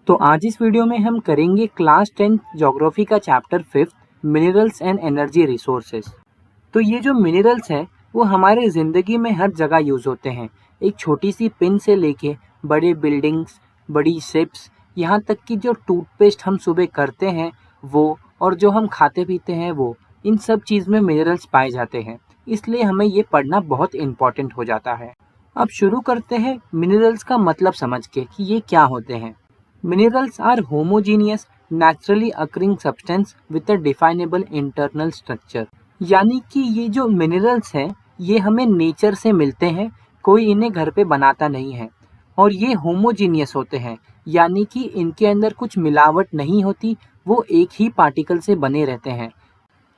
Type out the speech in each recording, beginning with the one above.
तो आज इस वीडियो में हम करेंगे क्लास 10 ज्योग्राफी का chapter 5 minerals and energy resources. तो ये जो मिनरल्स हैं वो हमारे ज़िंदगी में हर जगह यूज़ होते हैं। एक छोटी सी पिन से लेके बड़े बिल्डिंग्स, बड़ी शिप्स, यहाँ तक कि जो टूथपेस्ट हम सुबह करते हैं वो, और जो हम खाते पीते हैं वो, इन सब चीज़ में मिनरल्स पाए जाते हैं। इसलिए हमें ये पढ़ना बहुत इम्पॉर्टेंट हो जाता है। अब शुरू करते हैं मिनरल्स का मतलब समझ के कि ये क्या होते हैं। Minerals are homogeneous, naturally occurring substance with a definable internal structure। यानी कि ये जो मिनरल्स हैं ये हमें नेचर से मिलते हैं, कोई इन्हें घर पे बनाता नहीं है, और ये होमोजीनियस होते हैं, यानी कि इनके अंदर कुछ मिलावट नहीं होती, वो एक ही पार्टिकल से बने रहते हैं।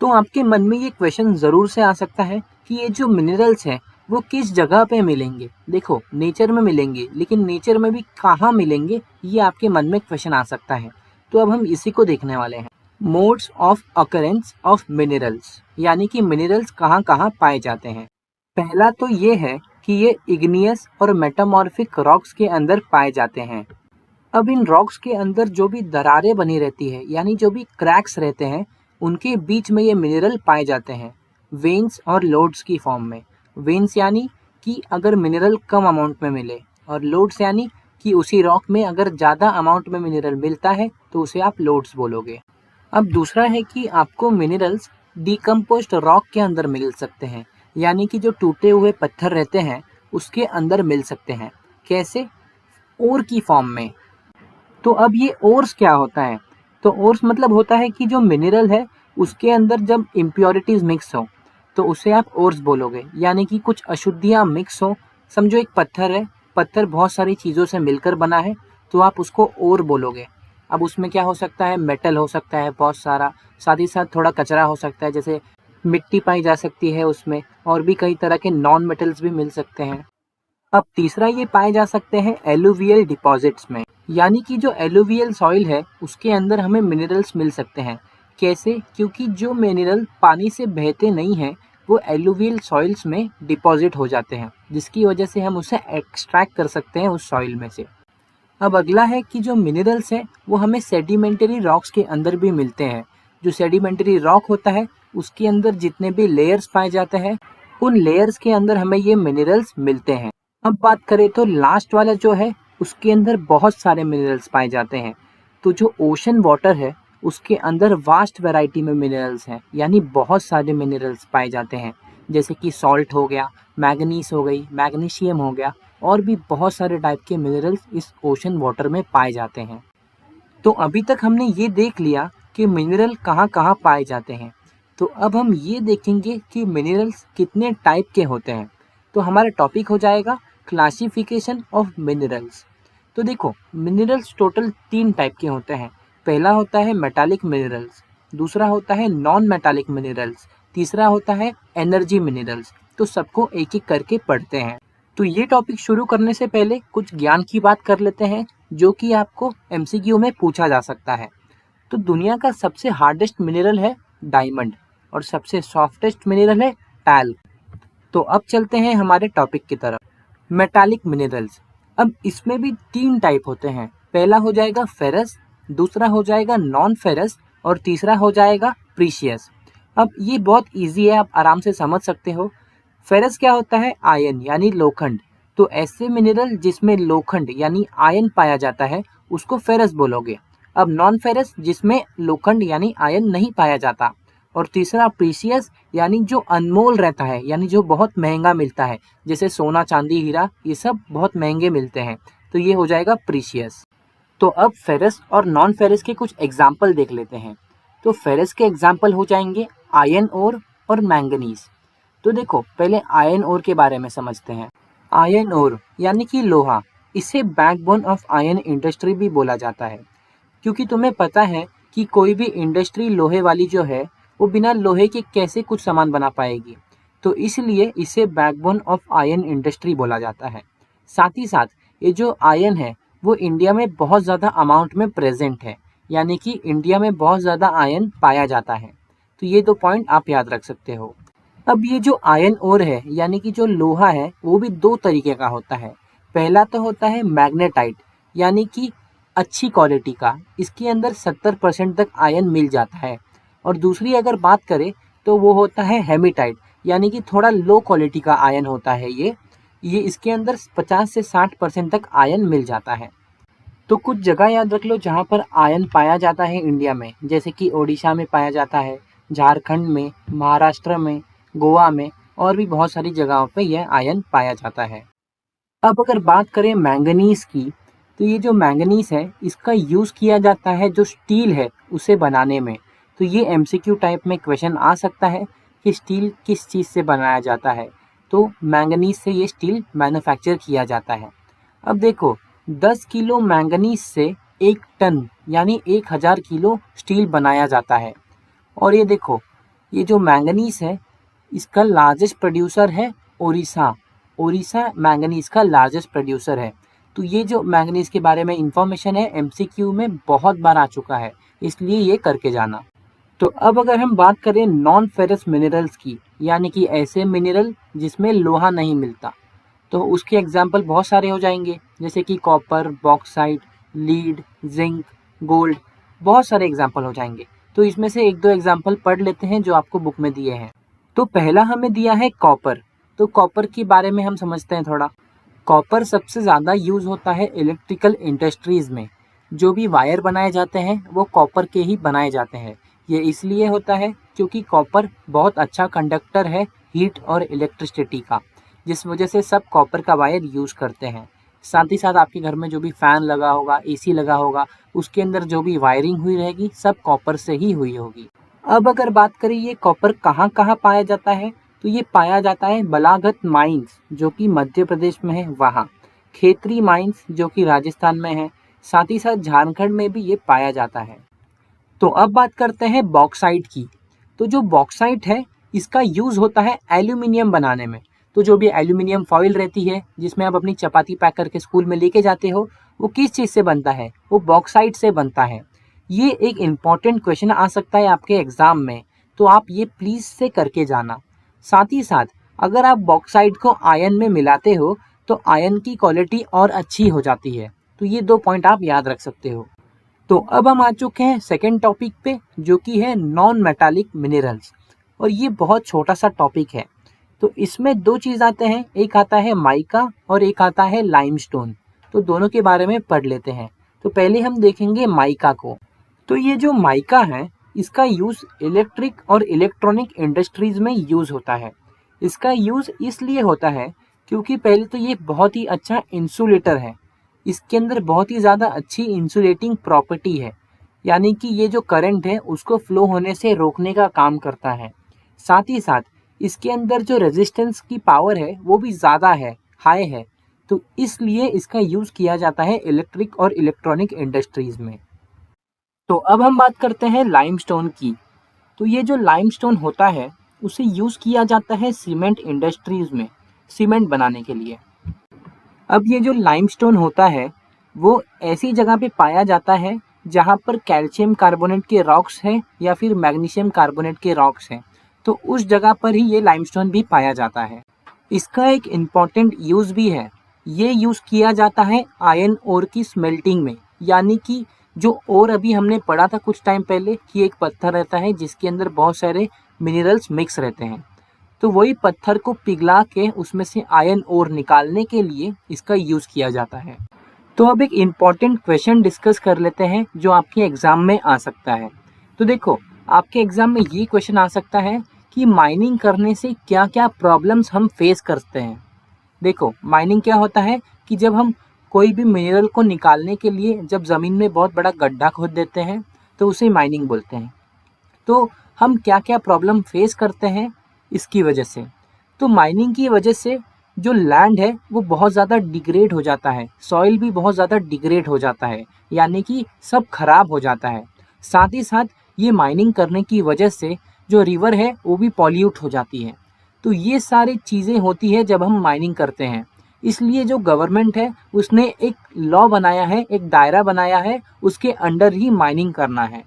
तो आपके मन में ये क्वेश्चन ज़रूर से आ सकता है कि ये जो मिनरल्स हैं वो किस जगह पे मिलेंगे। देखो, नेचर में मिलेंगे, लेकिन नेचर में भी कहाँ मिलेंगे, ये आपके मन में क्वेश्चन आ सकता है। तो अब हम इसी को देखने वाले हैं। Modes of occurrence of minerals, यानी कि मिनरल्स कहाँ कहाँ पाए जाते हैं। पहला तो ये है कि ये इग्नियस और मेटामॉर्फिक रॉक्स के अंदर पाए जाते हैं। अब इन रॉक्स के अंदर जो भी दरारें बनी रहती है, यानी जो भी क्रैक्स रहते हैं, उनके बीच में ये मिनरल पाए जाते हैं वेन्स और लोड्स की फॉर्म में। वेन्स यानी कि अगर मिनरल कम अमाउंट में मिले, और लोड्स यानी कि उसी रॉक में अगर ज़्यादा अमाउंट में मिनरल मिलता है तो उसे आप लोड्स बोलोगे। अब दूसरा है कि आपको मिनरल्स डिकम्पोज्ड रॉक के अंदर मिल सकते हैं, यानी कि जो टूटे हुए पत्थर रहते हैं उसके अंदर मिल सकते हैं। कैसे? ओर की फॉर्म में। तो अब ये ओर्स क्या होता है? तो ओर्स मतलब होता है कि जो मिनरल है उसके अंदर जब इम्प्योरिटीज मिक्स हो तो उसे आप ओर्स बोलोगे, यानी कि कुछ अशुद्धियाँ मिक्स हो। समझो एक पत्थर है, पत्थर बहुत सारी चीज़ों से मिलकर बना है, तो आप उसको ओर बोलोगे। अब उसमें क्या हो सकता है? मेटल हो सकता है बहुत सारा, साथ ही साथ थोड़ा कचरा हो सकता है, जैसे मिट्टी पाई जा सकती है उसमें, और भी कई तरह के नॉन मेटल्स भी मिल सकते हैं। अब तीसरा ये पाए जा सकते हैं एलुवियल डिपॉजिट्स में, यानी कि जो एलुवियल सॉइल है उसके अंदर हमें मिनरल्स मिल सकते हैं। कैसे? क्योंकि जो मिनरल पानी से बहते नहीं हैं वो एलुवियल सॉइल्स में डिपॉजिट हो जाते हैं, जिसकी वजह से हम उसे एक्सट्रैक्ट कर सकते हैं उस सॉइल में से। अब अगला है कि जो मिनरल्स हैं वो हमें सेडिमेंटरी रॉक्स के अंदर भी मिलते हैं। जो सेडिमेंटरी रॉक होता है उसके अंदर जितने भी लेयर्स पाए जाते हैं, उन लेयर्स के अंदर हमें ये मिनरल्स मिलते हैं। अब बात करें तो लास्ट वाला जो है उसके अंदर बहुत सारे मिनरल्स पाए जाते हैं। तो जो ओशन वाटर है उसके अंदर वास्ट वैरायटी में मिनरल्स हैं, यानी बहुत सारे मिनरल्स पाए जाते हैं, जैसे कि सॉल्ट हो गया, मैग्नीज हो गई, मैग्नीशियम हो गया, और भी बहुत सारे टाइप के मिनरल्स इस ओशन वाटर में पाए जाते हैं। तो अभी तक हमने ये देख लिया कि मिनरल कहाँ कहाँ पाए जाते हैं। तो अब हम ये देखेंगे कि मिनरल्स कितने टाइप के होते हैं। तो हमारा टॉपिक हो जाएगा क्लासिफिकेशन ऑफ मिनरल्स। तो देखो, मिनरल्स टोटल 3 टाइप के होते हैं। पहला होता है मेटालिक मिनरल्स, दूसरा होता है नॉन मेटालिक मिनरल्स, तीसरा होता है एनर्जी मिनरल्स। तो सबको एक एक करके पढ़ते हैं। तो ये टॉपिक शुरू करने से पहले कुछ ज्ञान की बात कर लेते हैं जो कि आपको एमसीक्यू में पूछा जा सकता है। तो दुनिया का सबसे हार्डेस्ट मिनरल है डायमंड, और सबसे सॉफ्टेस्ट मिनरल है टैल्क। तो अब चलते हैं हमारे टॉपिक की तरफ। Metallic minerals. अब इसमें भी 3 टाइप होते हैं। पहला हो जाएगा फेरस, दूसरा हो जाएगा नॉन फेरस, और तीसरा हो जाएगा प्रीशियस। अब ये बहुत इजी है, आप आराम से समझ सकते हो। फेरस क्या होता है? आयन यानी लोखंड। तो ऐसे मिनरल जिसमें लोखंड यानी आयन पाया जाता है उसको फेरस बोलोगे। अब नॉन फेरस जिसमें लोखंड यानी आयन नहीं पाया जाता। और तीसरा प्रीशियस, यानी जो अनमोल रहता है, यानी जो बहुत महंगा मिलता है, जैसे सोना, चांदी, हीरा, ये सब बहुत महंगे मिलते हैं, तो ये हो जाएगा प्रीशियस। तो अब फेरस और नॉन फेरस के कुछ एग्जाम्पल देख लेते हैं। तो फेरस के एग्जाम्पल हो जाएंगे आयन ओर और मैंगनीज। तो देखो, पहले आयन ओर के बारे में समझते हैं। आयन ओर यानी कि लोहा, इसे बैकबोन ऑफ आयन इंडस्ट्री भी बोला जाता है, क्योंकि तुम्हें पता है कि कोई भी इंडस्ट्री लोहे वाली जो है वो बिना लोहे के कैसे कुछ सामान बना पाएगी। तो इसलिए इसे बैकबोन ऑफ आयन इंडस्ट्री बोला जाता है। साथ ही साथ ये जो आयन है वो इंडिया में बहुत ज़्यादा अमाउंट में प्रेजेंट है, यानी कि इंडिया में बहुत ज़्यादा आयन पाया जाता है। तो ये 2 पॉइंट आप याद रख सकते हो। अब ये जो आयन ओर है, यानी कि जो लोहा है, वो भी 2 तरीके का होता है। पहला तो होता है मैग्नेटाइट, यानी कि अच्छी क्वालिटी का, इसके अंदर 70% तक आयन मिल जाता है। और दूसरी अगर बात करें तो वो होता है हेमेटाइट, यानी कि थोड़ा लो क्वालिटी का आयन होता है ये इसके अंदर 50 से 60% तक आयन मिल जाता है। तो कुछ जगह याद रख लो जहाँ पर आयन पाया जाता है इंडिया में, जैसे कि ओडिशा में पाया जाता है, झारखंड में, महाराष्ट्र में, गोवा में और भी बहुत सारी जगहों पे यह आयन पाया जाता है। अब अगर बात करें मैंगनीज की, तो ये जो मैंगनीज है इसका यूज़ किया जाता है जो स्टील है उसे बनाने में। तो ये एमसीक्यू टाइप में क्वेश्चन आ सकता है कि स्टील किस चीज़ से बनाया जाता है। तो मैंगनीज से ये स्टील मैन्युफैक्चर किया जाता है। अब देखो 10 किलो मैंगनीज से 1 टन यानी 1000 किलो स्टील बनाया जाता है। और ये देखो ये जो मैंगनीज है इसका लार्जेस्ट प्रोड्यूसर है ओडिशा। ओडिशा मैंगनीज का लार्जेस्ट प्रोड्यूसर है। तो ये जो मैंगनीज के बारे में इंफॉर्मेशन है एमसीक्यू में बहुत बार आ चुका है, इसलिए ये करके जाना। तो अब अगर हम बात करें नॉन फेरस मिनरल्स की, यानी कि ऐसे मिनरल जिसमें लोहा नहीं मिलता, तो उसके एग्जाम्पल बहुत सारे हो जाएंगे, जैसे कि copper, bauxite, lead, zinc, gold, बहुत सारे एग्जाम्पल हो जाएंगे। तो इसमें से एक दो एग्जाम्पल पढ़ लेते हैं जो आपको बुक में दिए हैं। तो पहला हमें दिया है कॉपर। तो कॉपर के बारे में हम समझते हैं थोड़ा। कॉपर सबसे ज़्यादा यूज़ होता है इलेक्ट्रिकल इंडस्ट्रीज़ में। जो भी वायर बनाए जाते हैं वो कॉपर के ही बनाए जाते हैं। ये इसलिए होता है क्योंकि कॉपर बहुत अच्छा कंडक्टर है हीट और इलेक्ट्रिसिटी का, जिस वजह से सब कॉपर का वायर यूज़ करते हैं। साथ ही साथ आपके घर में जो भी फ़ैन लगा होगा, एसी लगा होगा, उसके अंदर जो भी वायरिंग हुई रहेगी सब कॉपर से ही हुई होगी। अब अगर बात करें ये कॉपर कहाँ कहाँ पाया जाता है, तो ये पाया जाता है बलाघत माइंस जो कि मध्य प्रदेश में है वहाँ, खेतरी माइंस जो कि राजस्थान में है, साथ ही साथ झारखंड में भी ये पाया जाता है। तो अब बात करते हैं बॉक्साइट की। तो जो बॉक्साइट है इसका यूज़ होता है एल्यूमिनियम बनाने में। तो जो भी एल्यूमिनियम फॉइल रहती है जिसमें आप अपनी चपाती पैक करके स्कूल में लेके जाते हो, वो किस चीज़ से बनता है? वो बॉक्साइट से बनता है। ये एक इम्पॉर्टेंट क्वेश्चन आ सकता है आपके एग्जाम में, तो आप ये प्लीज़ से करके जाना। साथ ही साथ अगर आप बॉक्साइट को आयन में मिलाते हो तो आयन की क्वालिटी और अच्छी हो जाती है। तो ये 2 पॉइंट आप याद रख सकते हो। तो अब हम आ चुके हैं सेकेंड टॉपिक पे, जो कि है नॉन मेटालिक मिनरल्स। और ये बहुत छोटा सा टॉपिक है। तो इसमें 2 चीज़ आते हैं, एक आता है माइका और एक आता है लाइमस्टोन। तो दोनों के बारे में पढ़ लेते हैं। तो पहले हम देखेंगे माइका को। तो ये जो माइका है इसका यूज़ इलेक्ट्रिक और इलेक्ट्रॉनिक इंडस्ट्रीज़ में यूज़ होता है। इसका यूज़ इसलिए होता है क्योंकि पहले तो ये बहुत ही अच्छा इंसुलेटर है। इसके अंदर बहुत ही ज़्यादा अच्छी इंसुलेटिंग प्रॉपर्टी है, यानी कि ये जो करंट है उसको फ्लो होने से रोकने का काम करता है। साथ ही साथ इसके अंदर जो रेजिस्टेंस की पावर है वो भी ज़्यादा है, हाई है। तो इसलिए इसका यूज़ किया जाता है इलेक्ट्रिक और इलेक्ट्रॉनिक इंडस्ट्रीज़ में। तो अब हम बात करते हैं लाइमस्टोन की। तो ये जो लाइमस्टोन होता है उसे यूज़ किया जाता है सीमेंट इंडस्ट्रीज़ में, सीमेंट बनाने के लिए। अब ये जो लाइमस्टोन होता है वो ऐसी जगह पे पाया जाता है जहाँ पर कैल्शियम कार्बोनेट के रॉक्स हैं या फिर मैग्नीशियम कार्बोनेट के रॉक्स हैं। तो उस जगह पर ही ये लाइमस्टोन भी पाया जाता है। इसका एक इम्पॉर्टेंट यूज़ भी है। ये यूज़ किया जाता है आयरन ओर की स्मेल्टिंग में, यानी कि जो ओर अभी हमने पढ़ा था कुछ टाइम पहले कि एक पत्थर रहता है जिसके अंदर बहुत सारे मिनरल्स मिक्स रहते हैं। तो वही पत्थर को पिघला के उसमें से आयरन ओर निकालने के लिए इसका यूज़ किया जाता है। तो अब एक इम्पॉर्टेंट क्वेश्चन डिस्कस कर लेते हैं जो आपके एग्ज़ाम में आ सकता है। तो देखो आपके एग्ज़ाम में ये क्वेश्चन आ सकता है कि माइनिंग करने से क्या क्या प्रॉब्लम्स हम फेस करते हैं। देखो माइनिंग क्या होता है कि जब हम कोई भी मिनरल को निकालने के लिए जब ज़मीन में बहुत बड़ा गड्ढा खोद देते हैं तो उसे माइनिंग बोलते हैं। तो हम क्या क्या प्रॉब्लम फेस करते हैं इसकी वजह से। तो माइनिंग की वजह से जो लैंड है वो बहुत ज़्यादा डिग्रेड हो जाता है, सॉइल भी बहुत ज़्यादा डिग्रेड हो जाता है, यानी कि सब खराब हो जाता है। साथ ही साथ ये माइनिंग करने की वजह से जो रिवर है वो भी पॉल्यूट हो जाती है। तो ये सारी चीज़ें होती है जब हम माइनिंग करते हैं। इसलिए जो गवर्नमेंट है उसने एक लॉ बनाया है, एक दायरा बनाया है, उसके अंडर ही माइनिंग करना है।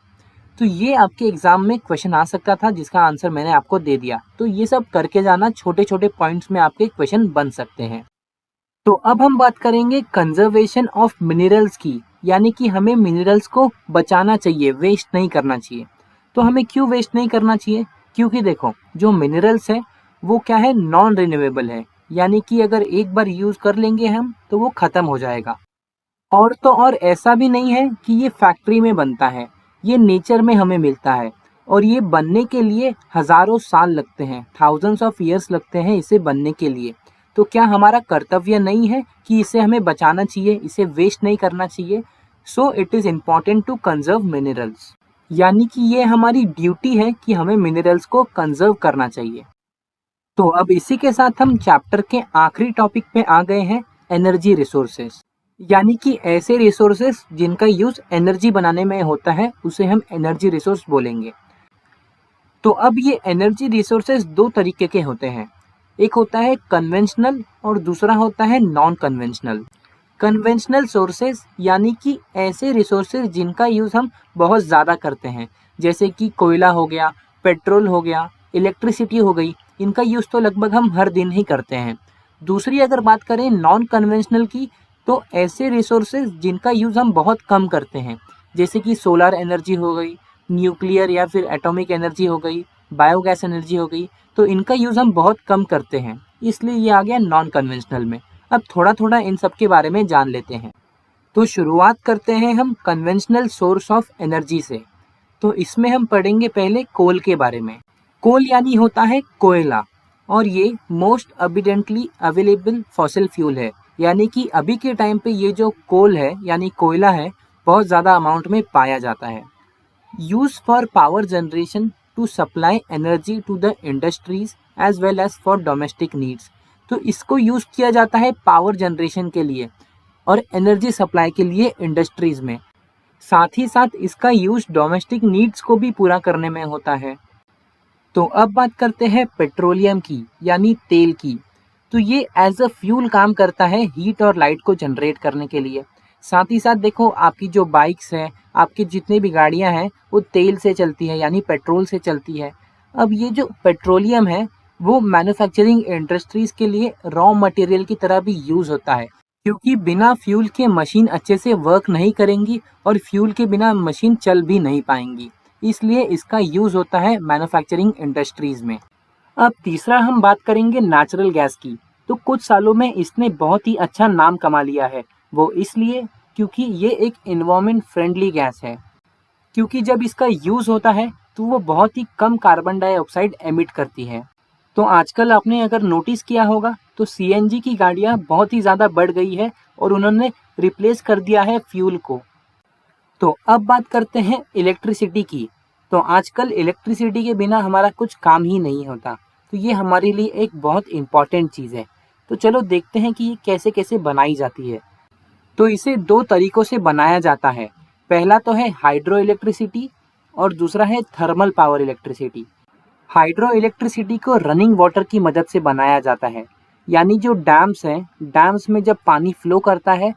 तो ये आपके एग्जाम में क्वेश्चन आ सकता था जिसका आंसर मैंने आपको दे दिया। तो ये सब करके जाना, छोटे छोटे पॉइंट्स में आपके क्वेश्चन बन सकते हैं। तो अब हम बात करेंगे कंजर्वेशन ऑफ मिनरल्स की, यानी कि हमें मिनरल्स को बचाना चाहिए, वेस्ट नहीं करना चाहिए। तो हमें क्यों वेस्ट नहीं करना चाहिए? क्योंकि देखो जो मिनरल्स है वो क्या है, नॉन रिन्यूएबल है, यानी कि अगर एक बार यूज कर लेंगे हम तो वो खत्म हो जाएगा। और तो और ऐसा भी नहीं है कि ये फैक्ट्री में बनता है, ये नेचर में हमें मिलता है और ये बनने के लिए हजारों साल लगते हैं, थाउजेंड्स ऑफ ईयर्स लगते हैं इसे बनने के लिए। तो क्या हमारा कर्तव्य नहीं है कि इसे हमें बचाना चाहिए, इसे वेस्ट नहीं करना चाहिए? So it is important to conserve minerals, यानी कि ये हमारी ड्यूटी है कि हमें मिनरल्स को कंजर्व करना चाहिए। तो अब इसी के साथ हम चैप्टर के आखिरी टॉपिक पे आ गए हैं, एनर्जी रिसोर्सेस, यानी कि ऐसे रिसोर्सेस जिनका यूज एनर्जी बनाने में होता है उसे हम एनर्जी रिसोर्स बोलेंगे। तो अब ये एनर्जी रिसोर्सेस दो तरीके के होते हैं, एक होता है कन्वेंशनल और दूसरा होता है नॉन कन्वेंशनल। कन्वेंशनल सोर्सेज यानी कि ऐसे रिसोर्सेज जिनका यूज हम बहुत ज़्यादा करते हैं, जैसे कि कोयला हो गया, पेट्रोल हो गया, इलेक्ट्रिसिटी हो गई, इनका यूज तो लगभग हम हर दिन ही करते हैं। दूसरी अगर बात करें नॉन कन्वेंशनल की, तो ऐसे रिसोर्सेज जिनका यूज हम बहुत कम करते हैं, जैसे कि सोलर एनर्जी हो गई, न्यूक्लियर या फिर एटॉमिक एनर्जी हो गई, बायोगैस एनर्जी हो गई, तो इनका यूज हम बहुत कम करते हैं, इसलिए ये आ गया नॉन कन्वेंशनल में। अब थोड़ा थोड़ा इन सब के बारे में जान लेते हैं। तो शुरुआत करते हैं हम कन्वेंशनल सोर्स ऑफ एनर्जी से। तो इसमें हम पढ़ेंगे पहले कोल के बारे में। कोल यानी होता है कोयला, और ये मोस्ट अबिडेंटली अवेलेबल फॉसिल फ्यूल है, यानी कि अभी के टाइम पे ये जो कोल है यानी कोयला है बहुत ज़्यादा अमाउंट में पाया जाता है। Use for power generation to supply energy to the industries as well as for domestic needs. तो इसको यूज किया जाता है पावर जनरेशन के लिए और एनर्जी सप्लाई के लिए इंडस्ट्रीज में। साथ ही साथ इसका यूज डोमेस्टिक नीड्स को भी पूरा करने में होता है। तो अब बात करते हैं पेट्रोलियम की, यानी तेल की। तो ये एज अ फ्यूल काम करता है हीट और लाइट को जनरेट करने के लिए। साथ ही साथ देखो आपकी जो बाइक्स हैं, आपकी जितनी भी गाड़ियां हैं वो तेल से चलती है, यानी पेट्रोल से चलती है। अब ये जो पेट्रोलियम है वो मैन्युफैक्चरिंग इंडस्ट्रीज के लिए रॉ मटेरियल की तरह भी यूज होता है, क्योंकि बिना फ्यूल के मशीन अच्छे से वर्क नहीं करेंगी और फ्यूल के बिना मशीन चल भी नहीं पाएंगी, इसलिए इसका यूज होता है मैन्युफैक्चरिंग इंडस्ट्रीज में। अब तीसरा हम बात करेंगे नेचुरल गैस की। तो कुछ सालों में इसने बहुत ही अच्छा नाम कमा लिया है, वो इसलिए क्योंकि ये एक एनवायरमेंट फ्रेंडली गैस है, क्योंकि जब इसका यूज होता है तो वो बहुत ही कम कार्बन डाइऑक्साइड एमिट करती है। तो आजकल आपने अगर नोटिस किया होगा तो सीएनजी की गाड़ियां बहुत ही ज़्यादा बढ़ गई है और उन्होंने रिप्लेस कर दिया है फ्यूल को। तो अब बात करते हैं इलेक्ट्रिसिटी की। तो आजकल इलेक्ट्रिसिटी के बिना हमारा कुछ काम ही नहीं होता, तो ये हमारे लिए एक बहुत इम्पॉर्टेंट चीज़ है। तो चलो देखते हैं कि ये कैसे कैसे बनाई जाती है। तो इसे दो तरीकों से बनाया जाता है। पहला तो है हाइड्रो इलेक्ट्रिसिटी और दूसरा है thermal power electricity. Hydro electricity को रनिंग वाटर की मदद से बनाया जाता है, यानी जो डैम्स हैं, डैम्स में जब पानी फ्लो करता है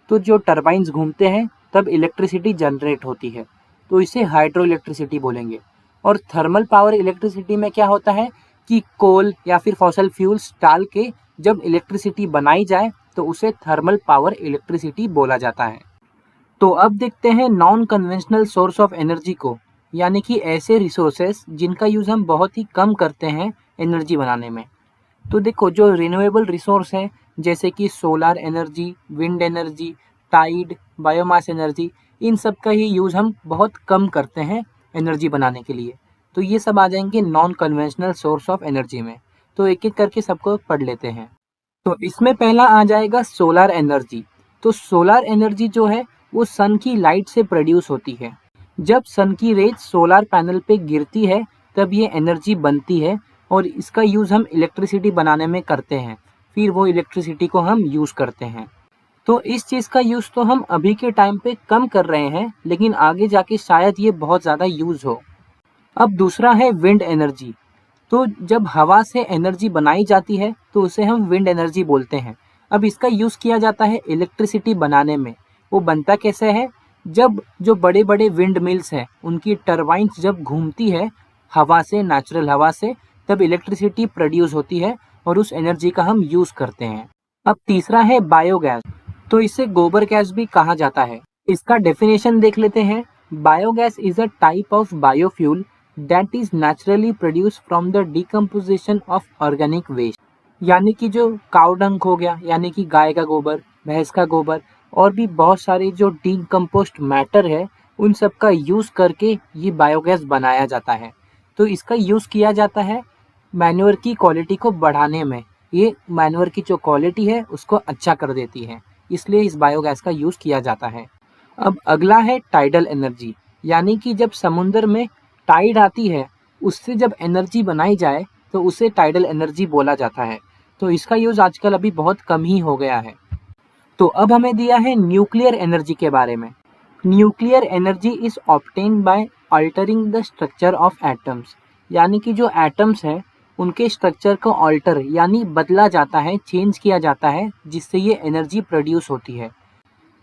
तो जो टरबाइन्स घूमते हैं तब इलेक्ट्रिसिटी जनरेट होती है, तो इसे हाइड्रो इलेक्ट्रिसिटी बोलेंगे। और थर्मल पावर इलेक्ट्रिसिटी में क्या होता है कि कोल या फिर फॉसल फ्यूल्स डाल के जब इलेक्ट्रिसिटी बनाई जाए तो उसे थर्मल पावर इलेक्ट्रिसिटी बोला जाता है। तो अब देखते हैं non conventional source of energy को, यानी कि ऐसे रिसोर्सेस जिनका यूज़ हम बहुत ही कम करते हैं एनर्जी बनाने में। तो देखो जो रिन्यूएबल रिसोर्स हैं जैसे कि solar energy, wind energy, tide, biomass energy, इन सब का ही यूज़ हम बहुत कम करते हैं एनर्जी बनाने के लिए। तो ये सब आ जाएंगे non conventional source of energy में। तो एक एक करके सबको पढ़ लेते हैं। तो इसमें पहला आ जाएगा सोलर एनर्जी। तो सोलर एनर्जी जो है वो सन की लाइट से प्रोड्यूस होती है। जब सन की रेज सोलर पैनल पे गिरती है तब ये एनर्जी बनती है और इसका यूज़ हम इलेक्ट्रिसिटी बनाने में करते हैं, फिर वो इलेक्ट्रिसिटी को हम यूज़ करते हैं। तो इस चीज़ का यूज़ तो हम अभी के टाइम पे कम कर रहे हैं, लेकिन आगे जाके शायद ये बहुत ज़्यादा यूज़ हो। अब दूसरा है विंड एनर्जी। तो जब हवा से एनर्जी बनाई जाती है तो उसे हम विंड एनर्जी बोलते हैं। अब इसका यूज़ किया जाता है इलेक्ट्रिसिटी बनाने में। वो बनता कैसे है, जब जो बड़े बड़े विंड मिल्स हैं उनकी टरबाइन्स जब घूमती है हवा से, नेचुरल हवा से, तब इलेक्ट्रिसिटी प्रोड्यूस होती है और उस एनर्जी का हम यूज़ करते हैं। अब तीसरा है बायोगैस। तो इसे गोबर गैस भी कहा जाता है। इसका डेफिनेशन देख लेते हैं। Biogas is a type of biofuel that is naturally produce from the decomposition of organic waste. यानी कि जो काउ डंग हो गया, यानी कि गाय का गोबर, भैंस का गोबर और भी बहुत सारे जो डिकम्पोस्ट मैटर है, उन सब का यूज़ करके ये बायोगैस बनाया जाता है। तो इसका यूज़ किया जाता है मैन्योर की क्वालिटी को बढ़ाने में। ये मैन्योर की जो क्वालिटी है उसको अच्छा कर देती है, इसलिए इस बायोगैस का यूज़ किया जाता है। अब अगला है टाइडल एनर्जी, यानी कि जब समुद्र में टाइड आती है उससे जब एनर्जी बनाई जाए तो उसे टाइडल एनर्जी बोला जाता है। तो इसका यूज़ आजकल अभी बहुत कम ही हो गया है। तो अब हमें दिया है न्यूक्लियर एनर्जी के बारे में। Nuclear energy is obtained by altering the structure of atoms, यानी कि जो एटम्स है उनके स्ट्रक्चर को अल्टर यानी बदला जाता है, चेंज किया जाता है, जिससे ये एनर्जी प्रोड्यूस होती है।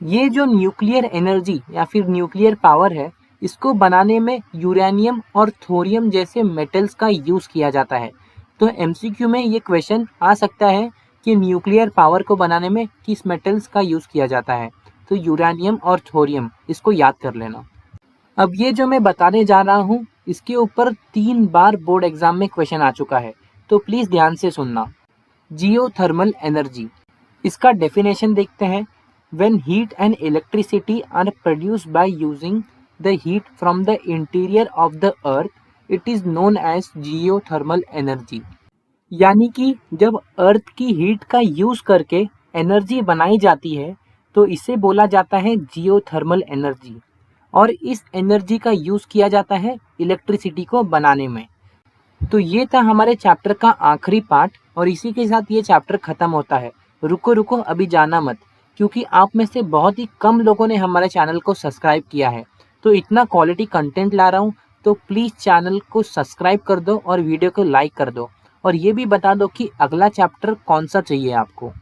ये जो न्यूक्लियर एनर्जी या फिर न्यूक्लियर पावर है, इसको बनाने में यूरेनियम और थोरियम जैसे मेटल्स का यूज़ किया जाता है। तो एमसीक्यू में ये क्वेश्चन आ सकता है कि न्यूक्लियर पावर को बनाने में किस मेटल्स का यूज़ किया जाता है। तो यूरेनियम और थोरियम, इसको याद कर लेना। अब ये जो मैं बताने जा रहा हूँ इसके ऊपर 3 बार बोर्ड एग्जाम में क्वेश्चन आ चुका है, तो प्लीज़ ध्यान से सुनना। जियोथर्मल एनर्जी, इसका डेफिनेशन देखते हैं। When heat and electricity are produced by using the heat from the interior of the earth, it is known as geothermal energy। यानी कि जब अर्थ की हीट का यूज करके एनर्जी बनाई जाती है तो इसे बोला जाता है जियोथर्मल एनर्जी, और इस एनर्जी का यूज किया जाता है इलेक्ट्रिसिटी को बनाने में। तो ये था हमारे चैप्टर का आखिरी पार्ट, और इसी के साथ ये चैप्टर खत्म होता है। रुको रुको, अभी जाना मत, क्योंकि आप में से बहुत ही कम लोगों ने हमारे चैनल को सब्सक्राइब किया है। तो इतना क्वालिटी कंटेंट ला रहा हूँ, तो प्लीज़ चैनल को सब्सक्राइब कर दो और वीडियो को लाइक कर दो, और ये भी बता दो कि अगला चैप्टर कौन सा चाहिए आपको।